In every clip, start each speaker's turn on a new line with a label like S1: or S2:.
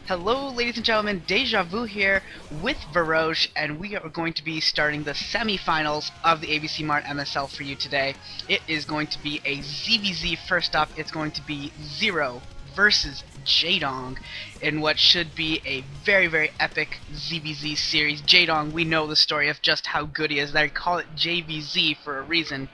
S1: Hello, ladies and gentlemen, Deja Vu here with Varoche, and we are going to be starting the semi-finals of the ABC Mart MSL for you today. It is going to be a ZVZ. First up, it's going to be Zero versus Jaedong in what should be a very, very epic ZVZ series. Jaedong, we know the story of just how good he is. They call it JVZ for a reason.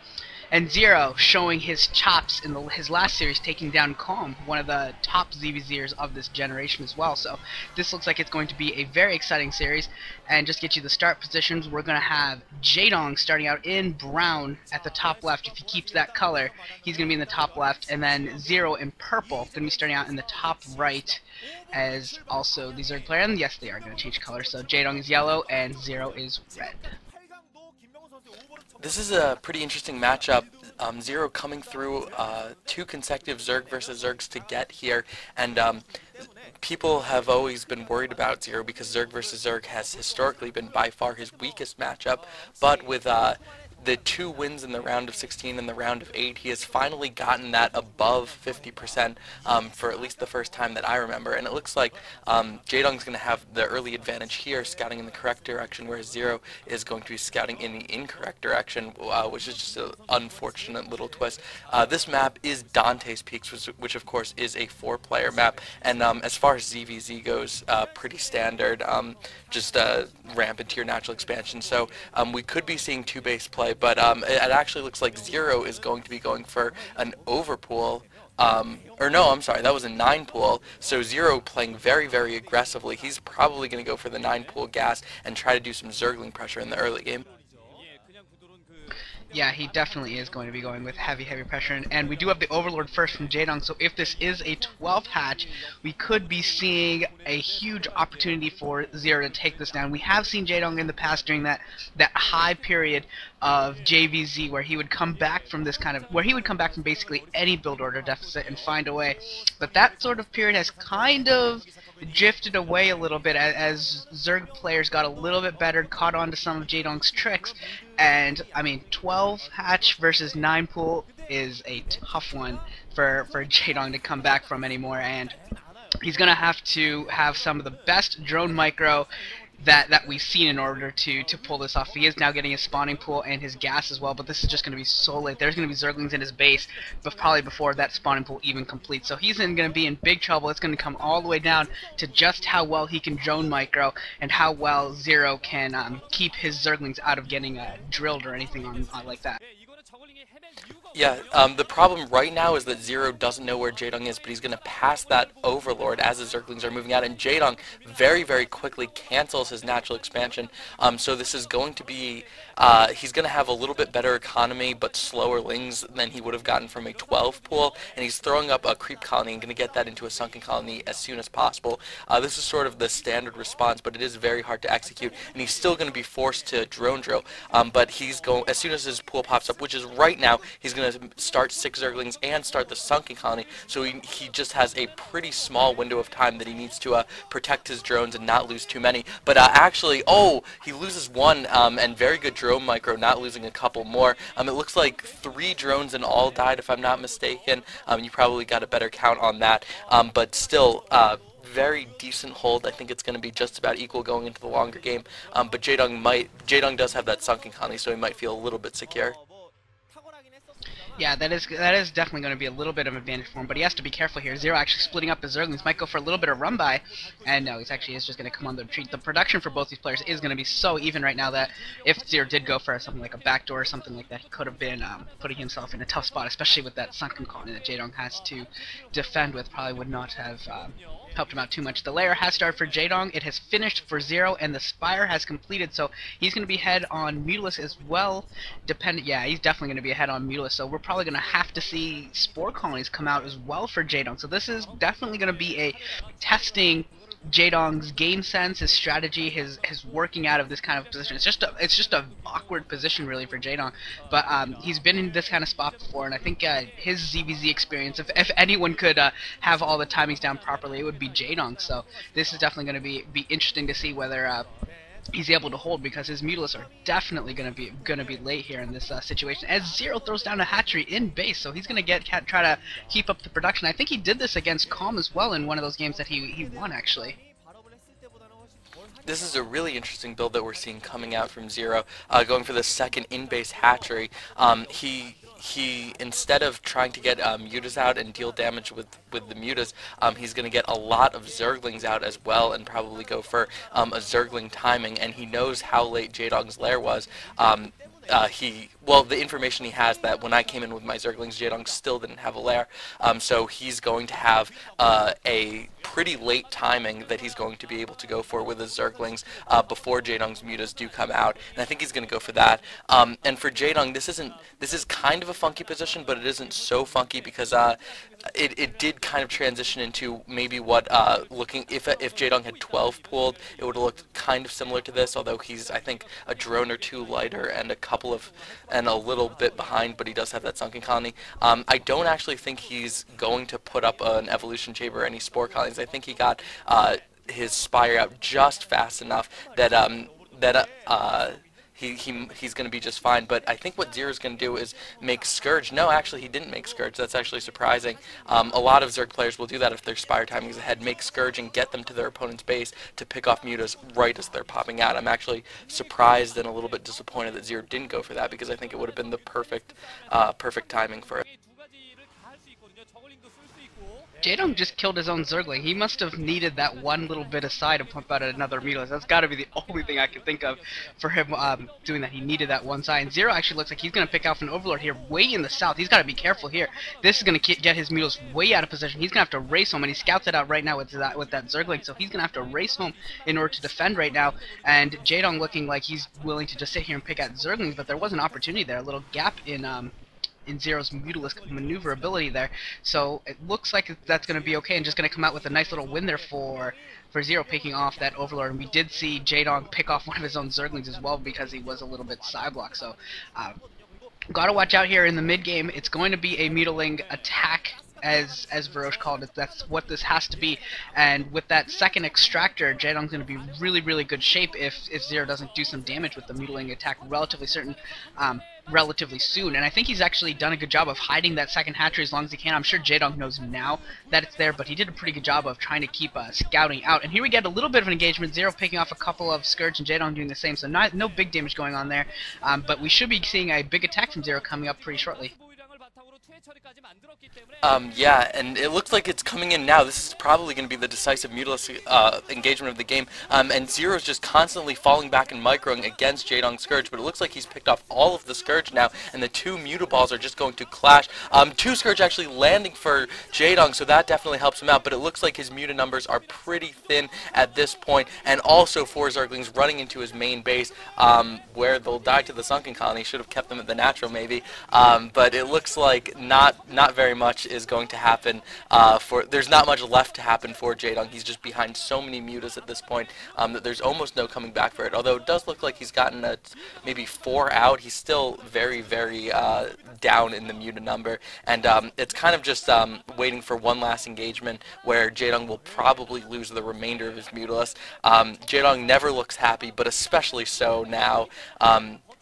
S1: And Zero showing his chops in his last series, taking down Calm, one of the top ZVZers of this generation as well. So this looks like it's going to be a very exciting series. And just to get you the start positions, we're going to have Jaedong starting out in brown at the top left. If he keeps that color, he's going to be in the top left. And then Zero in purple, going to be starting out in the top right as also the Zerg player. And yes, they are going to change color. So Jaedong is yellow and Zero is red.
S2: This is a pretty interesting matchup. Zero coming through two consecutive Zerg versus Zergs to get here, and people have always been worried about Zero because Zerg versus Zerg has historically been by far his weakest matchup, but with the two wins in the round of 16 and the round of 8, he has finally gotten that above 50% for at least the first time that I remember. And it looks like Jaedong's going to have the early advantage here, scouting in the correct direction, whereas Zero is going to be scouting in the incorrect direction, which is just an unfortunate little twist. This map is Dante's Peaks, which of course is a 4-player map, and as far as ZVZ goes, pretty standard, just ramp into your natural expansion. So we could be seeing 2-base play, but it actually looks like Zero is going to be going for an overpool. Or no, I'm sorry, that was a 9-pool, so Zero playing very, very aggressively. He's probably going to go for the 9-pool gas and try to do some Zergling pressure in the early game.
S1: Yeah, he definitely is going to be going with heavy pressure, and we do have the Overlord first from Jaedong, so if this is a 12th hatch, we could be seeing a huge opportunity for Zero to take this down. We have seen Jaedong in the past during that high period of JVZ where he would come back from basically any build order deficit and find a way, but that sort of period has kind of drifted away a little bit as Zerg players got a little bit better, caught on to some of Jaedong's tricks, and I mean 12 hatch versus 9 pool is a tough one for Jaedong to come back from anymore, and he's gonna have to have some of the best drone micro that we've seen in order to pull this off. He is now getting his spawning pool and his gas as well, but this is just going to be so late. There's going to be Zerglings in his base, but probably before that spawning pool even completes. So he's going to be in big trouble. It's going to come all the way down to just how well he can drone micro and how well Zero can keep his Zerglings out of getting drilled or anything on like that.
S2: Yeah, the problem right now is that Zero doesn't know where Jaedong is, but he's going to pass that Overlord as the Zerglings are moving out, and Jaedong very, very quickly cancels his natural expansion. So this is going to be, he's going to have a little bit better economy, but slower lings than he would have gotten from a 12 pool, and he's throwing up a creep colony and going to get that into a sunken colony as soon as possible. This is sort of the standard response, but it is very hard to execute, and he's still going to be forced to drone drill, but he's going, as soon as his pool pops up, which is right now, he's going to start 6 Zerglings and start the sunken colony, so he just has a pretty small window of time that he needs to protect his drones and not lose too many. But actually, he loses 1, and very good drone micro, not losing a couple more. It looks like 3 drones in all died, if I'm not mistaken. You probably got a better count on that, but still, very decent hold. I think it's going to be just about equal going into the longer game, but Jaedong does have that sunken colony, so he might feel a little bit secure.
S1: Yeah, that is definitely going to be a little bit of an advantage for him, but he has to be careful here. Zero actually splitting up his Zerglings, might go for a little bit of run by, and no, he's actually just going to come on the retreat. The production for both these players is going to be so even right now that if Zero did go for something like a backdoor or something like that, he could have been putting himself in a tough spot, especially with that sunken colony that Jaedong has to defend with. Probably would not have helped him out too much. The layer has started for Jaedong, it has finished for Zero, and the Spire has completed, so he's going to be ahead on Mutilus as well. Yeah, he's definitely going to be ahead on Mutilus, so we're probably going to have to see Spore Colonies come out as well for Jaedong. So this is definitely going to be a testing Jaedong's game sense, his strategy, his working out of this kind of position. It's just a awkward position really for Jaedong, but he's been in this kind of spot before, and I think his ZVZ experience, if anyone could have all the timings down properly, it would be Jaedong. So this is definitely going to be interesting to see whether he's able to hold, because his Mutalisks are definitely gonna be late here in this situation. As Zero throws down a hatchery in base, so he's gonna try to keep up the production. I think he did this against Calm as well in one of those games that he won actually.
S2: This is a really interesting build that we're seeing coming out from Zero, going for the second in-base hatchery. He instead of trying to get mutas out and deal damage with the mutas, he's going to get a lot of Zerglings out as well, and probably go for a Zergling timing. And he knows how late Jaedong's lair was. Well, the information he has that when I came in with my Zerglings, Jaedong still didn't have a lair, so he's going to have a pretty late timing that he's going to be able to go for with his Zerglings before Jaedong's mutas do come out, and I think he's going to go for that. And for Jaedong, this is kind of a funky position, but it isn't so funky because it did kind of transition into maybe what if Jaedong had 12 pooled, it would have looked kind of similar to this, although he's, I think, a drone or two lighter and a little bit behind, but he does have that sunken colony. I don't actually think he's going to put up an evolution chamber or any spore colonies. I think he got his spire out just fast enough that he's going to be just fine. But I think what Zero's going to do is make Scourge. No, actually, he didn't make Scourge. That's actually surprising. A lot of Zerg players will do that if their Spire timing is ahead, make Scourge and get them to their opponent's base to pick off mutas right as they're popping out. I'm actually surprised and a little bit disappointed that Zero didn't go for that, because I think it would have been the perfect timing for it.
S1: Jaedong just killed his own Zergling. He must have needed that one little bit aside to pump out another Mutalisk. That's got to be the only thing I can think of for him doing that. He needed that one side. And Zero actually looks like he's going to pick off an Overlord here way in the south. He's got to be careful here. This is going to get his Mutalisk way out of position. He's going to have to race home, and he scouts it out right now with that Zergling. So he's going to have to race home in order to defend right now. And Jaedong looking like he's willing to just sit here and pick at Zerglings, but there was an opportunity there, a little gap in Zero's Mutalisk maneuverability there, so it looks like that's going to be okay, and just going to come out with a nice little win there for Zero, picking off that Overlord. And we did see Jaedong pick off one of his own Zerglings as well, because he was a little bit side blocked. So gotta watch out here in the mid game. It's going to be a Mutaling attack, as Varosh called it. That's what this has to be. And with that second extractor, Jaedong's going to be really good shape if Zero doesn't do some damage with the Mutaling attack relatively soon. And I think he's actually done a good job of hiding that second hatchery as long as he can. I'm sure Jaedong knows now that it's there, but he did a pretty good job of trying to keep scouting out. And here we get a little bit of an engagement, Zero picking off a couple of Scourge and Jaedong doing the same, so no big damage going on there. But we should be seeing a big attack from Zero coming up pretty shortly.
S2: Yeah, and it looks like it's coming in now. This is probably going to be the decisive Mutalisk engagement of the game. And Zero's just constantly falling back and microing against Jaedong's Scourge, but it looks like he's picked off all of the Scourge now, and the two Mutaballs are just going to clash. Two Scourge actually landing for Jaedong, so that definitely helps him out, but it looks like his Muta numbers are pretty thin at this point, and also 4 Zerglings running into his main base, where they'll die to the Sunken Colony. Should have kept them at the natural, maybe. But it looks like not very much is going to happen. There's not much left to happen for Jaedong. He's just behind so many mutas at this point that there's almost no coming back for it. Although it does look like he's gotten maybe 4 out. He's still very down in the muta number, and it's kind of just waiting for one last engagement where Jaedong will probably lose the remainder of his Mutalisk. Jaedong never looks happy, but especially so now.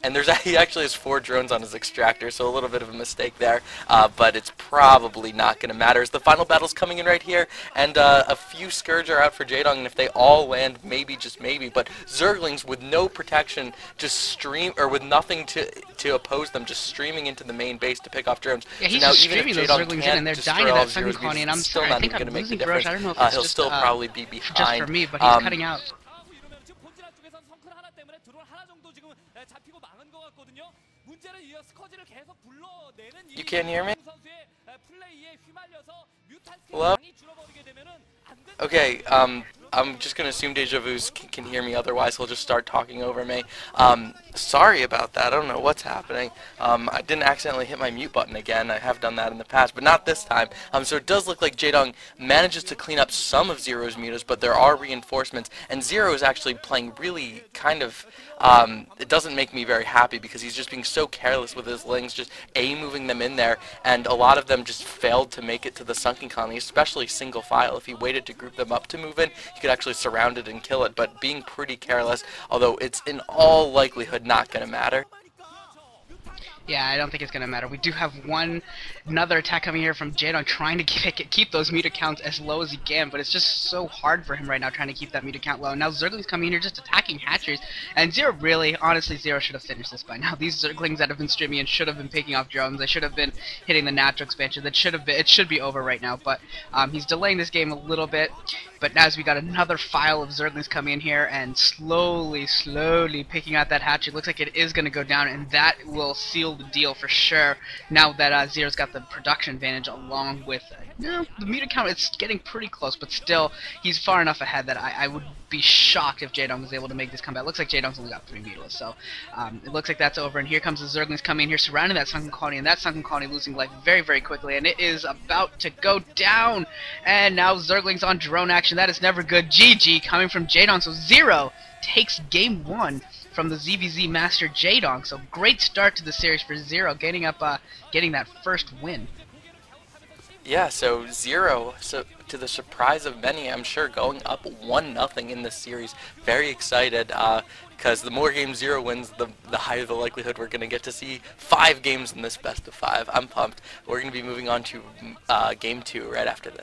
S2: And he actually has 4 drones on his extractor, so a little bit of a mistake there, but it's probably not going to matter as the final battle's coming in right here, and a few Scourge are out for Jaedong, and if they all land, maybe, just maybe, but Zerglings with no protection, just with nothing to oppose them, just streaming into the main base to pick off drones.
S1: Yeah, he's
S2: so now,
S1: just
S2: even
S1: streaming
S2: if
S1: those
S2: Jaedong
S1: Zerglings in,
S2: can't
S1: and they're
S2: destroy
S1: dying to
S2: all
S1: that
S2: of Zero's
S1: Sunken Colony, and
S2: mutas,
S1: I'm
S2: still
S1: sorry,
S2: not
S1: I think
S2: even
S1: I'm
S2: going to make
S1: losing
S2: a
S1: Varosh.
S2: difference.
S1: I don't know if it's
S2: He'll
S1: just
S2: still probably be
S1: just
S2: behind.
S1: for me, but he's cutting out.
S2: You can't hear me? Hello? Okay, I'm just going to assume Deja Vu's can hear me, otherwise he'll just start talking over me. Sorry about that, I don't know what's happening. I didn't accidentally hit my mute button again. I have done that in the past, but not this time. So it does look like Jaedong manages to clean up some of Zero's mutas, but there are reinforcements, and Zero is actually playing really kind of... it doesn't make me very happy because he's just being so careless with his lings, just moving them in there, and a lot of them just failed to make it to the Sunken Colony, especially single file. If he waited to group them up to move in, he could actually surround it and kill it, but being pretty careless, although it's in all likelihood not going to matter.
S1: Yeah, I don't think it's going to matter. We do have another attack coming here from Jaedong trying to keep those meter counts as low as he can, but it's just so hard for him right now trying to keep that meter count low. Now Zergling's coming in here just attacking hatcheries, and Zero really, honestly, Zero should have finished this by now. These Zerglings that have been streaming and should have been picking off drones. They should have been hitting the natural expansion. It should be over right now, but he's delaying this game a little bit. But now as we got another file of Zerglings coming in here and slowly picking out that hatchery. Looks like it is going to go down, and that will seal the deal for sure. Now that Zero's got the production advantage along with the meter count, it's getting pretty close, but still he's far enough ahead that I would be shocked if Jaedong was able to make this comeback. Looks like Jaedong's only got 3 meters, so it looks like that's over. And here comes the Zerglings coming in here, surrounding that sunken colony, and that sunken colony losing life very quickly, and it is about to go down. And now Zerglings on drone action. That is never good. GG coming from Jaedong. So Zero takes game 1 from the ZVZ Master Jaedong. So great start to the series for Zero, getting that first win.
S2: Yeah, so Zero, to the surprise of many, I'm sure, going up 1-0 in this series. Very excited, because the more games Zero wins, the higher the likelihood we're going to get to see 5 games in this best of 5. I'm pumped. We're going to be moving on to game 2 right after this.